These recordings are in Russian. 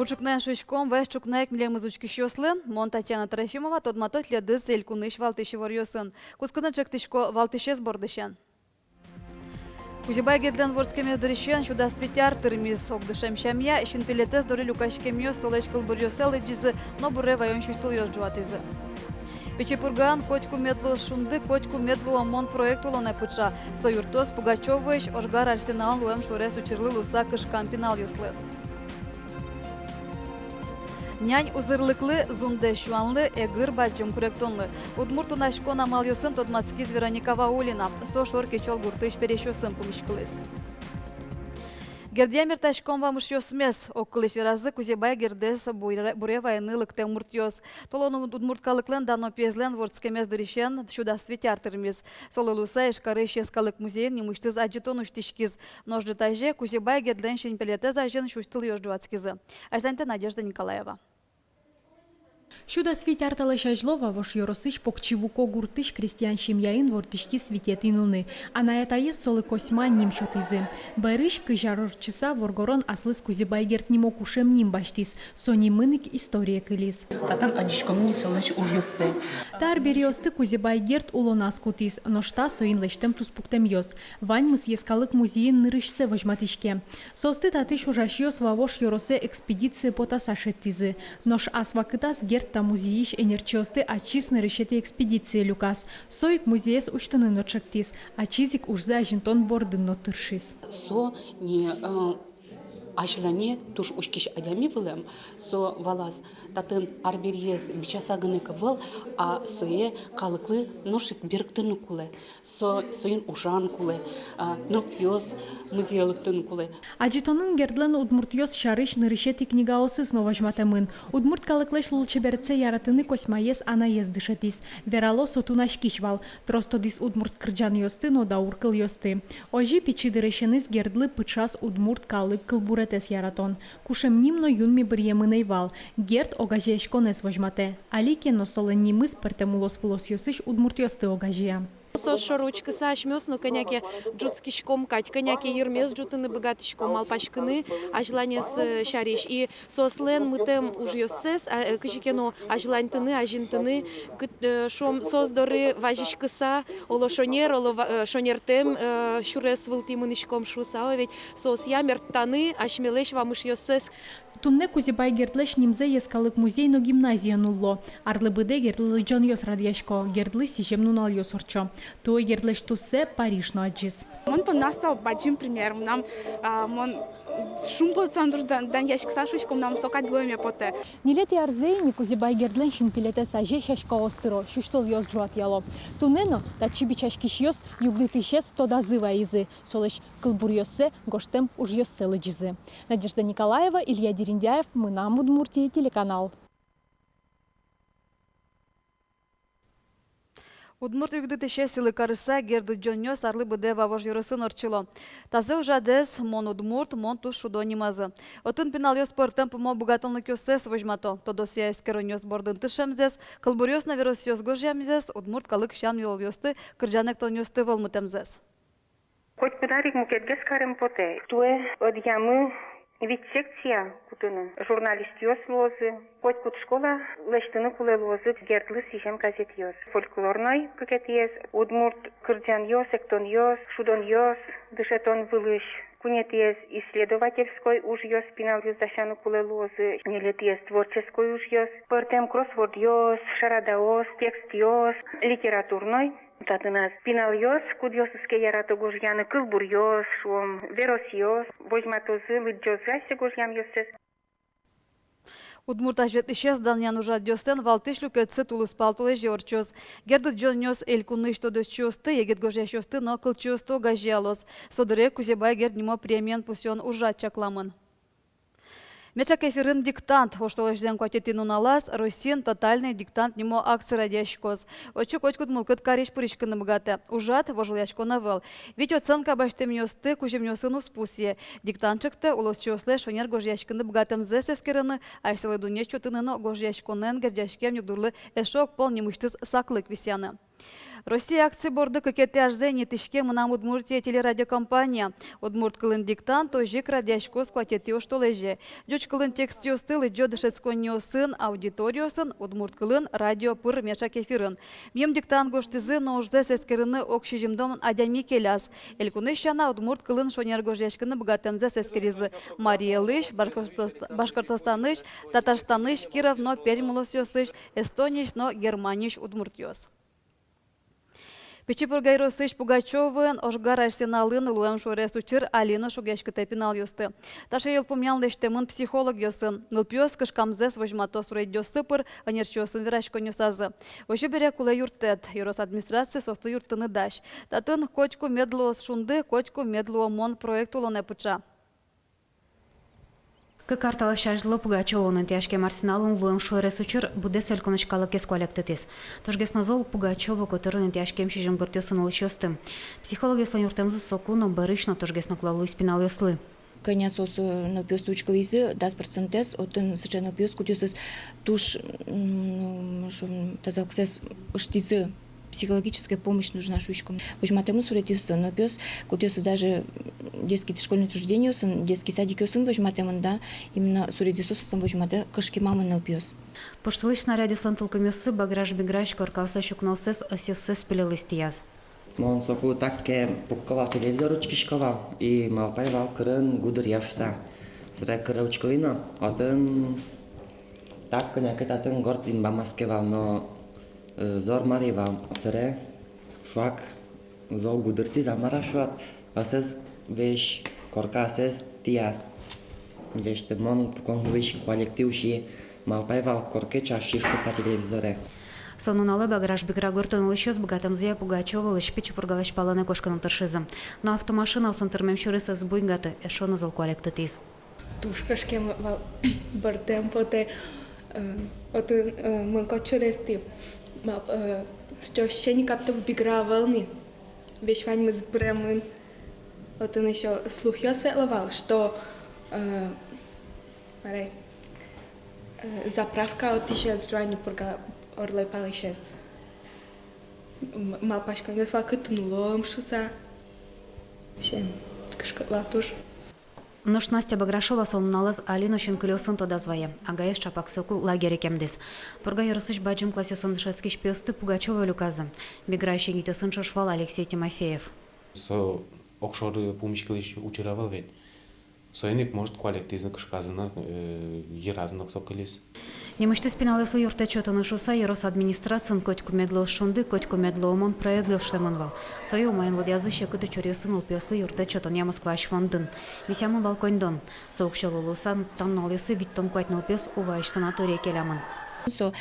Учукнен шучком весь чукнек милемыз учкищослы, мон Татьяна Трофимова тодматот ледыз элькуныш валтыши ворьосын. Кускынан чектышко валтышес бордышен. Кузибай герден ворскеме дырышен, шуда светяр тырмиз огдышем шамья, ишин пилетез дори люкашкемьё солечкал бурьосел дизы, но буре вайон шуштыл ёс жуатызы. Печепурган котьку медлу шунды, котьку медлу ОМОН проекту лоне пыча. Стоюртос Пугачёвыш, Ошгар Арсенал луэм шурес учерлы луса кышкан пинал юслы. Нянь узырлыклы зунде шуанлы эгыр баджым куректонлы. Удмурту нашкон амал йосын тодмацкиз Вероника Ваулина. Со шор кечол гуртыш перешёсын пумишкылыз. Гердиамир ташкон вамыш йосмес. Оккылыш веразы Кузебай гердес буре вайнылык темурт йос. Толону удмурткалыклен дано пезлен ворцкемез дыришен шуда светяр тырмиз. Солылуса эшкарыш ескалык музейн немыштыз аджитон уштишкиз. Ножды таже Кузебай герден шинпелетез ажен шуштыл йос жуацкизы. Айсанте Надежда Николаева. Шуда светяр талашажлова вош yorosыш покчивуко гуртыш крестьян шимьяин вортышки свететинулны. А на это есть солы косьма ним шотызы. Барыш кыжарорчыса воргорон аслыс Кузебай герт нимо кушем ним баштис. Сони мынык история кылис. Татан адишкомни солыш ужёсы. Тар бериосты Кузебай герт улонас кутис. Но шта соин лештем туспуктем йос. Вань мыс ескалык музеин нырышсе вожматышке. Состы татыш ужашьёс вавош йоросе экспедиции потаса шеттизы. Нош асвакытас герт музеиш энерчиосты ачисны решете экспедиции люкас. Соик музеес уштаны ночектис, ачизик ужза ажинтон бордын нотыршис. Со не ажлане туш ушкиш адями вылем, со валас татын арберьес бичасагыны кывыл, а сое калыклы ношик бирктыны куле, соин ужан куле, нокьёс музейлыктын куле. Аджитонын гердлен удмуртьёс шарыш нырышети книгаосы снова жматамын. Удмурт калыклеш лучеберце яратыны косьмаес анаез дышетис. Верало сотунаш кишвал, тростодис удмурт кырджан йосты, но дауркыл йосты. Ожи пичи дырешеныз гердлы пычас удмурт калык кылбурет яратон. Кушем нимно юнми бриемыней вал. Герд огажешконес вожмате. Алике но солен нимыз пертемулос пулос йосыш удмуртьосты огажия. Со шоручка сашмёс, но коняки джутскишком кать, коняки ермес джутыны богатышком алпашкыны, а желание с шариш. И сослен мы тем уж йосес, а кышикено а желание тыны, а жинтыны, шом создоры важишкыса, оло шонер тем, шурес вылтимынышком шуса, ведь сос ямер таны, а шмелеш вамыш йосес. Тунне Кузебай гердлеш нимзе ескалык музей но гимназия нулло. Арлыбыде гердлы джон йос радьяшко, гердлы сижем нунал йос орчо. Той гердлеш туссе Париж но аджис. Мон понастал баджим пример, нам мон шумпо центр дан яшк сашушком нам сокат гломе поте. Нилети арзей ни Кузебай гердлен шин пилете саже шашко остро, шуштыл йос жуат яло. Туннено та чибичашкиш йос югды тышес тода зыва изы, солеш кылбур йосе гоштем уж йосе лыджизы. Надежда Николаева, Илья Дерендяев, мы на Удмуртии, телеканал. Удмурт югды теше силы карыса герды джоньос арлы быде вавож йоросын орчыло. Тазы ужадес мон удмурт, мон туш шудо нимазы. Отын пинал йос пыртым пымо бугатонлык йосес вожмато. Тодосия эскероньос бордын тышемзес, кылбурьос наверос йос гожьямзес, удмурт калык шам йол йосты, кырджанек тон йосты вылмытемзес. Хоть подарик мукетгес карем поте. Туе одьямы ведь секция кутыны. Журналист йос лозы. Хоть кут школа лештыны куле лозы гердлы сижем газет йос. Фольклорной кукет ес. Удмурт кырджан йос, эктон йос, шудон йос, дышетон вылыш. Кунет ес исследовательской уж йос, пинал йос дашану куле лозы. Нелет ес творческой уж йос. Пыртем кроссворд йос, шарада йос, текст йос, литературной. Татынас пинал йос, кудьосыске ярато гожьяны кылбур йос, шум верос йос, вожматозы лыджозасе гожьям йосес. Удмурт ажвет ишес данян ужат дёстен валтыш люкетсы тулыс палтулы жорчос. Гердыт джоньос элькуны что досчосты, егет гожьящосты, но кылчосто гажьялос. Содыре Кузебай герд нимо премен пусен ужат чакламын. Мечак эфирын диктант, оштолышден кватетин уналас, Россин тотальный диктант нимо акции радящкоз. Очук очкут мылкыт кариш пыришканы богаты. Ужат вожил яшко навел. Ведь оценка баштем нёсты, кужем нёсыну спусье. Диктантчыкты улос чосле шонер гож яшканы богатым зэсэскерыны, айсылы дуне чотыныны гож яшконен гердяшкем югдурлы эшок пол немыштыз саклык висяны. Россия акции борды кекетте ажзени тишке мынам Удмуртия телерадиокомпания. Удмурт кылын диктант ожик радиашко скватети оштолеже. Джоч кылын тексти остыл джо дышецкониосын аудиториосын Удмурт кылын радио пыр мешак эфирын. Мем диктант гоштызы но ужзе сескерыны окшижимдом адями келяс. Элькуны шана Удмурт кылын шонергожешкыны богатемзе сескеризы. Мария Лыш, Башкортостаныш, Татарстаныш, Киров, но Пермилосиосыш, Эстониш, но Германиш Удмуртиос. Печипургай Росыш Пугачевын ожгар арсеналын луэм шорес учыр Алина шугешкыте пинал юсты. Таша ел помнял дештемын психолог йосын. Нылпиос кышкамзес вожматос рейдё сыпыр, анерчосын вирашко нюсазы. Ожи бере куле юртет, юрос администрации состы юртыны даш. Татын кочку медлуос шунды, кочку медлуо мон проекту лоне пыча. Картала шажло Пугачевын тяжкем арсеналын луем шуэрес учыр будес эльконочкалы кес колектетес. Тожгес назол Пугачева которын тяжкем шижем гортёсын улщосты. Психология слонюртемзы сокуно барышно тожгес наклалу испинал ёслы. Коня сосу на пёс учкализы 10% отын сыча на пёс кутёсыз туш тазалксес уштизы. Психологическая помощь нужна шучкам. Возьматему суретюсы, но пес, кутюсы даже детский школьный учреждение, детский садик юсын возьматему, да, именно суретюсосом возьмате кашки мамы на пес. Поштылыш снаряде сан толкомёсы баграж беграш коркауса щукносес осёсес пелелыстияз. Он соку так пукковал телевизор учкишковал и малпайвал крын гудыр яшса. Срай кры учкалина, атын так коняк атын горд ин бамаскевал, но зор маривал сре шуак зол гудырти замара шуат асез веш корка асез тиас деште мон покон веш коллектив ши малпайвал корке чаши шуса телевизоре. Сонуналы баграж биграгортон улщос богатымзия Пугачева лышпичи пургалаш паланы кошканың тыршызы. Но автомашина сантырмем шурысы сбуйгаты эшону зол коллектитиз. Тушкашкем вал бартем поте мы кочурести. Что ощущение как-то бигра волны. Вещь вань мы сбремын. Вот он еще слух я светловал, что заправка от исчез джуани пурга орлай пал исчез. Малпашка я свал кытнулом шуса. Вообще, кашка латуш. Нош Настя Баграшова сонуналыз Алина Щенкылёсын тода звая, а гаеш чапак соку лагере кемдес. Пурга ярысыш баджим классёсын шацкиш пёсты Пугачева люказы. Биграйши гитёсын шошвал Алексей Тимофеев. Со окшоры помощкалыш учаровал ведь. Союник может коллективно кашказына еразных соколис. Немышты спиналысы юрта чётаны шуса ерос администрациян котку медло шунды, котку медло омон проект левштеманвал. Сою майын ладязы шекыты чорёсын улпёслы юрта чётан я Москва швандын. Висямы балкондан. Соукшал улусан танналысы биттон куатныл пёс уваиш санатория келямын. Со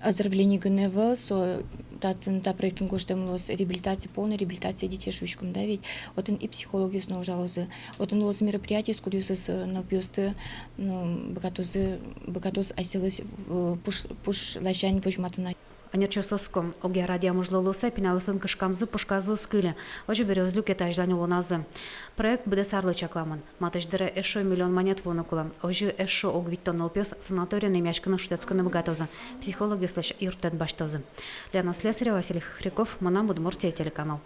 оздоровление ГНВ, со та проектин коштемлос реабилитация, полная реабилитация детей шучкам, да, ведь вот он и психологию снова жалозы, вот он лоз мероприятие, скудюсыз на пёсты, ну, богатоз оселась пуш лащань возьматана. Анерчосовском оге радио можлолуса пиналысын кышкамзы пушказу скыле, ожи берёзлюк этаждан улуназы. Проект буде сарлы чакламын. Матыждыры эшо миллион монет вонукула. Ожи эшо огвиттон пёс санатория немяшканы шутецканы богатозы. Психологи слэш юртет баштозы. Лена Слесарева, Василий Хряков, Манам, Удмуртия, телеканал.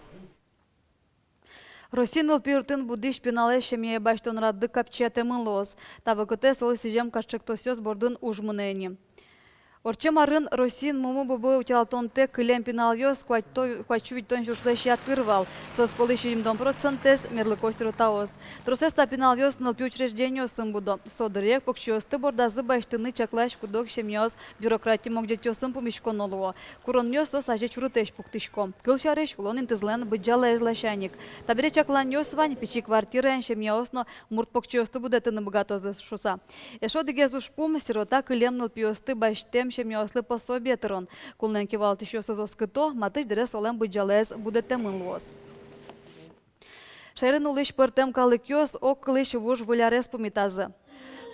Росиныл пиртын будиш пинале шемье баштон радды капчетемын лоз. Тавыкыте сол сижем кашчыктосёс бордын ужмынэни. Орчем арын Росин муму бубы утялтонте кылем пиналёс куачувиттон шушлэшя тырвал. Сос полыщим дом процентес мерлыкосиру таос. Трусес та пиналёс нылпи учреждению сымбудо. Содырек покчиосты бордазы баштыны чаклаш кудок шемьёс бюрократия могдетёсын помешконолуо. Куронмёс сос аже чурутеш пуктышко. Кылшареш улон интызлен быджала эзлащаник. Табире чакланёс вань пичи квартирен шемьёсно мурт покчиосты будетыны богатозы шуса. Эшо дегезушпум сирота кылем нылпиосты баштем шемьёслы пособие тырон. Кулненки валт еще созоскыто, матыш дерес олем быджалез будетемын лоз. Шайрын улыш пыртем калыкёс, ок кылыш вуж вулярес помитазы.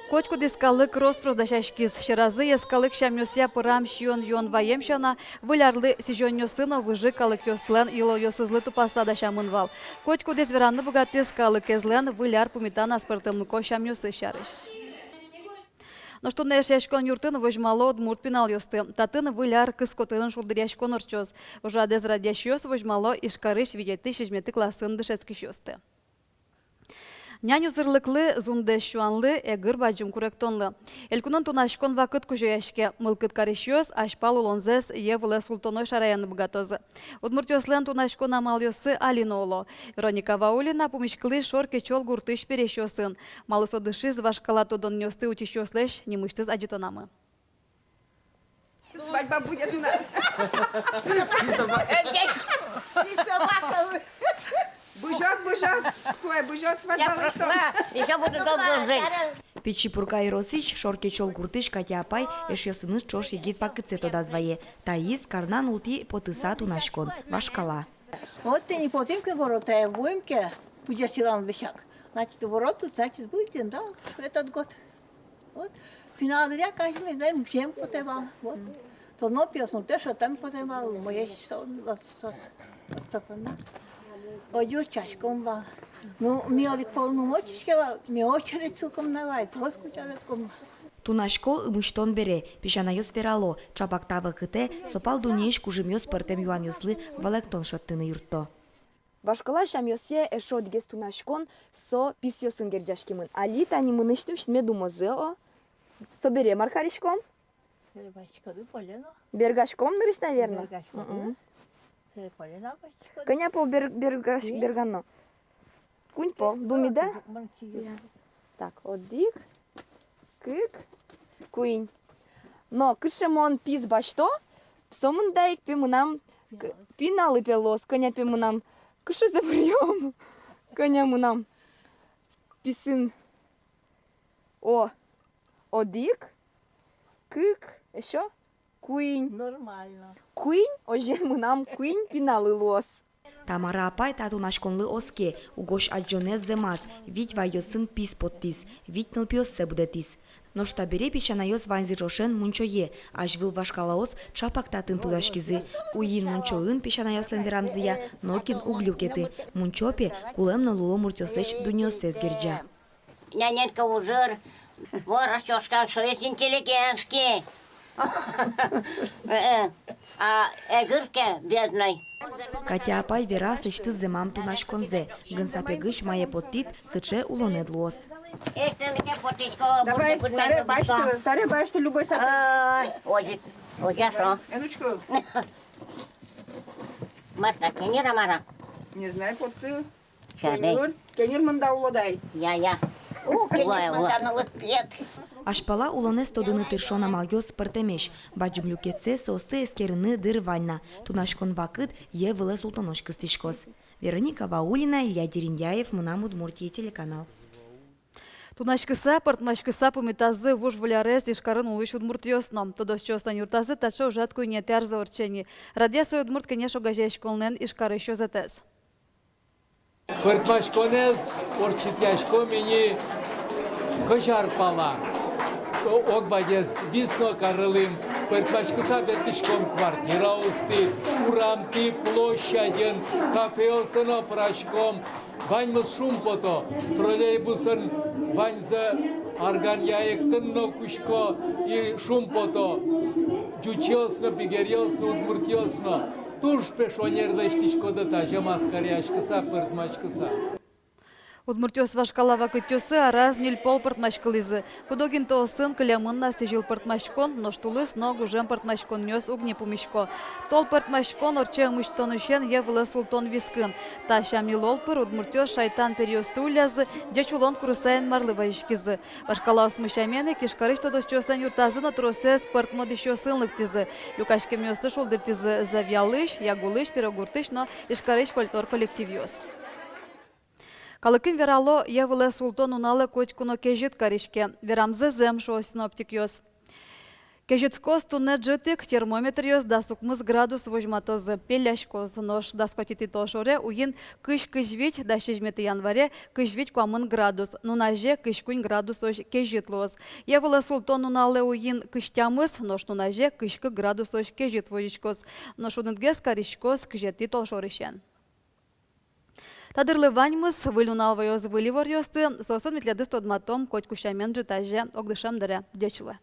Кочку дискалык роспродащашкиз. Шеразы ескалык шамёсья пырам шион йон ваемшана, вылярлы сижонёсына выжи калыкёслен илойосызлы тупасада шамынвал. Кочку дис веранны богаты скалык эзлен выляр помитана спыртемлыко шамёсы шарыш. Но что не шешкон юртын вожмало удмурт пинал ёсты. Татын выляр кыскотын шулдыряшкон орчоз. Уже адез радящёс вожмало ишкарыш видеты шежметы классын дышецкиш ёсты. Няню зырлыклы, зунде шуанлы, эгыр баджым куректонлы. Элькунын тунашкон вакыт кужояшке, мылкыт каришёс, ашпал улонзес, евлы султоной шараяны богатозы. Удмуртёслен тунашкон амал ёсы Алина оло. Вероника Ваулина помешклы шор кечол гуртыш перешёсын. Малысо дышиз вашкала тодон нёсты учишёслеш, немыштыз аджитонамы. Свадьба будет у нас. Бужок, твой бужок, свадьба, что? Еще буду долго жить. Печи пурка и росич, шорке чол гуртыш, Катя апай, эш ёсыныз чош егит вакытсе тодазвае. Таис, карнан улти потыса тунашкон, вашкала. Вот ты не потемки ворота, в Уимке будет силам вещак. Значит, вороту, значит, будете, да, этот год. Вот. Финал дня, каждый день, даем всем потевал. Вот. То но пьесну, те, что там потевал, моє что, пойдешь чашком ба. Ну, милый полномочия, мне очередь цуком навай, троску чадком. Тунашко ымыштон бере, пешана ёс верало, чапактава кыте, сопал дунеш кужым ёс пыртем юан ёслы, валектон шоттыны юртто. Башкала шам ёсе эшо дигес тунашкон со пис ёсын герджашкимын. Али тани мыныштым шитме думозы о. Собере маркаришком? Бергашком нырыш, наверное. Коня пол бергано. Кунь пол, думи, да? Так, одик, кык, куинь. Но кышемон пис башто, псомын дайк пимунам пиналы пелос, коня пимунам кышы забрём, коня мунам писын. О, одик, кык, еще куинь. Нормально. Куинь, ожен мунам куинь пиналы лос. Тамара апай та тунашконлы оске, угош аджонез земас, вить ва ёсын пис поттис, вить нылпиосе будетис. Но штабере печана ёс ванзи рошен мунчое, аж вил вашкалаос чапак татын тудашкизы. Уин мунчоын печана ёслен верамзия, нокин углюкеты. Мунчопе кулем налуло муртёслеч дуньёсез герджа. Няненька ужир, ворос сказал, что это интеллигентский. А эгырке бедный. Катя апай вера сычты земам тунашконзе, гынсапегыч мае поттит сыче улонедлос. Давай, таре башты любой сапы. Ой, я что? Энучку. Марта, кенера мара. Не знаю, вот ты. Чадай. Кенер мында улодай. Я. Кенер мында налыпет. Ашпала улонес тодыны тыршона малгёс пыртемеш, баджымлюкетсе состы эскерыны дыр ванна, тунашкон вакыт е вылы султонош кыстышкос. Вероника Ваулина, Илья Дериндяев, Мунам Удмуртия, телеканал. Тунашкыса, портмашкыса пумитазы вуж вулярес ишкарын улыш удмуртиосном. Тодос чостан юртазы тачо жатку не тяр за орчени. Радиасо удмурт, конечно, гажешколнен ишкары еще затес. Портмашконез орчитяшко мені кожарпала. Огбадез висно карылым, портмашкыса бетишком квартира усты, урамти площаден, кафеосыно прашком, ваньмыз шумпото, троллейбусын ваньзы арган яектынно кушко и шумпото, джучиосно, пигериосно, удмуртиосно, туш пешонердештишко да тажа маскаряшкыса, портмашкыса. Удмуртёс вашкалава кытёсы араз нил пол портмашкалызы. Кудогин то сын калямынна сижил портмашкон, но штулыс ногу жем портмашкон нёс угне пумишко. Тол портмашкон орче мыштонышен евлы султон вискын. Таша милолпыр удмуртёс шайтан периосты улязы, дечулон курысайын марлыва ишкизы. Вашкалаус мышамены кишкарыш тодос чёсан юртазы на тросес портмодышё сынлыктизы. Люкашке мёсты шулдыртизы завьялыш, ягулыш, пирогуртыш, но ишкарыш фольклор коллективиос. Калыкын верало явылы султон уналы кочкуно кежит каришке. Верамзы зем шо синоптик ёс. Кежитскос туне джитик термометр ёс да сукмыз градус вожматозы. Пеляшкоз нош да скотити толшоре уин кыш кыжвить да шежмети январе кыжвить куамын градус. Нунаже кышкунь градус ош кежитлоз. Явылы султон уналы уин кыштямыз нош нунаже кышкы градус ош кежит вожишкоз. Нош унытгес каришкоз кыжети толшорышен. Тадырлы ваньмыз вылюналвайоз выливор ёсты, сосын метледі стодматом коть кушамен житаже огдышам дыры дечілі.